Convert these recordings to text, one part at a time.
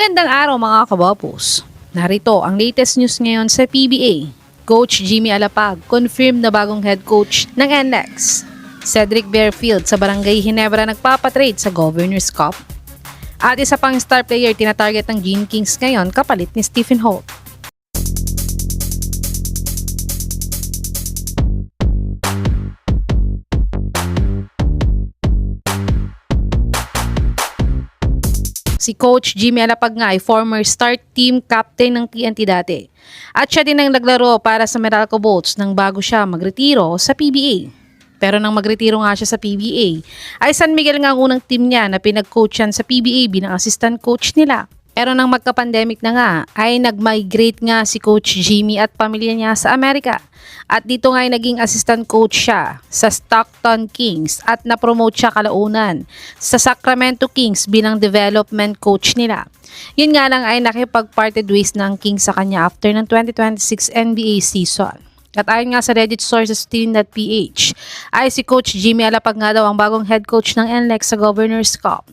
Magandang araw mga kabapos. Narito ang latest news ngayon sa PBA. Coach Jimmy Alapag confirmed na bagong head coach ng NLEX. Cedric Bearfield sa Barangay Ginebra nagpapatrade sa Governor's Cup. At isa pang star player tinatarget ng Gene Kings ngayon kapalit ni Stephen Holt. Si Coach Jimmy Alapag nga ay former start team captain ng TNT dati. At siya din ang naglaro para sa Meralco Bolts nang bago siya magretiro sa PBA. Pero nang magretiro nga siya sa PBA, ay San Miguel nga ang unang team niya na pinag-coachan sa PBA bilang assistant coach nila. Pero nang magka-pandemic na nga, ay nag-migrate nga si Coach Jimmy at pamilya niya sa Amerika. At dito nga ay naging assistant coach siya sa Stockton Kings at na-promote siya kalaunan sa Sacramento Kings bilang development coach nila. Yun nga lang ay nakipag-parted ways ng Kings sa kanya after ng 2026 NBA season. At ayon nga sa Reddit sources team.ph ay si Coach Jimmy Alapag nga daw ang bagong head coach ng NLEX sa Governor's Cup.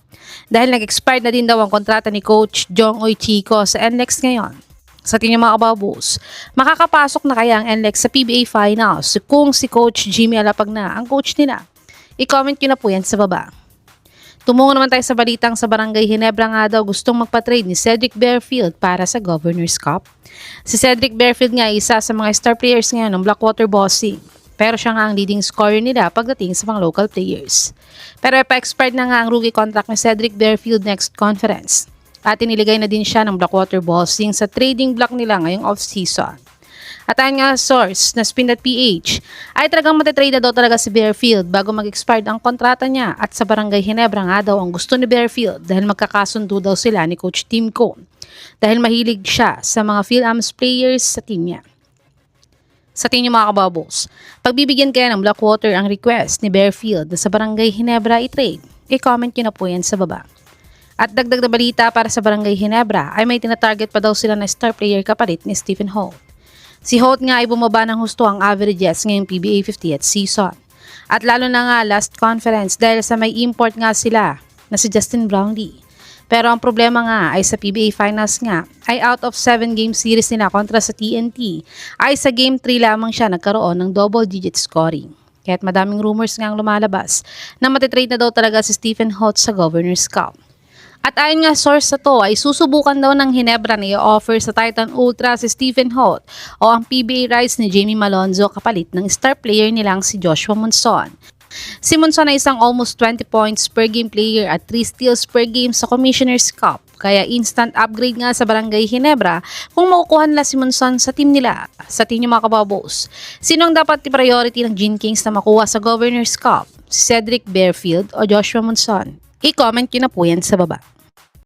Dahil nag-expired na din daw ang kontrata ni Coach Jong Oy Chico sa NLEX ngayon. Sa tingin mga kababos, makakapasok na kaya ang NLEX sa PBA Finals kung si Coach Jimmy Alapag na ang coach nila? I-comment nyo na po yan sa baba. Tumungo naman tayo sa balitang sa Barangay Ginebra nga daw gustong magpa-trade ni Cedric Bearfield para sa Governor's Cup. Si Cedric Bearfield nga isa sa mga star players ngayon ng Blackwater Bossing. Pero siya nga ang leading scorer nila pagdating sa mga local players. Pero pa-expired na nga ang rookie contract ni Cedric Bearfield next conference. At iniligay na din siya ng Blackwater Bossing sa trading block nila ngayong off-season. At ayon nga source na spin.ph ay talagang matitrade na daw talaga si Bearfield bago mag-expired ang kontrata niya at sa Barangay Ginebra nga daw ang gusto ni Bearfield dahil magkakasundo daw sila ni Coach Tim Cone dahil mahilig siya sa mga PhilAm's players sa team niya. Sa tingin niyo mga kababos, pagbibigyan kaya ng Blackwater ang request ni Bearfield na sa Barangay Ginebra i-trade? I-comment niyo na po yan sa baba. At dagdag na balita para sa Barangay Ginebra ay may tinatarget pa daw sila na star player kapalit ni Stephen Holt. Si Holt nga ay bumaba ng husto ang averages ngayong PBA 50th season. At lalo na nga last conference dahil sa may import nga sila na si Justin Brownlee. Pero ang problema nga ay sa PBA Finals nga ay out of 7 game series nila kontra sa TNT ay sa game 3 lamang siya nagkaroon ng double digit scoring. Kaya't madaming rumors nga ang lumalabas na matitrade na daw talaga si Stephen Holt sa Governor's Cup. At ayon nga source sa to ay susubukan daw ng Ginebra na i-offer sa Titan Ultra si Stephen Holt o ang PBA rights ni Jamie Malonzo kapalit ng star player nilang si Joshua Monson. Si Monson ay isang almost 20 points per game player at 3 steals per game sa Commissioner's Cup. Kaya instant upgrade nga sa Barangay Ginebra kung makukuha nila si Monson sa team nila. Sa team niyo mga kababos, sino ang dapat i-priority ng Gene Kings na makuha sa Governor's Cup? Si Cedric Bearfield o Joshua Monson? I-comment nyo na po yan sa baba.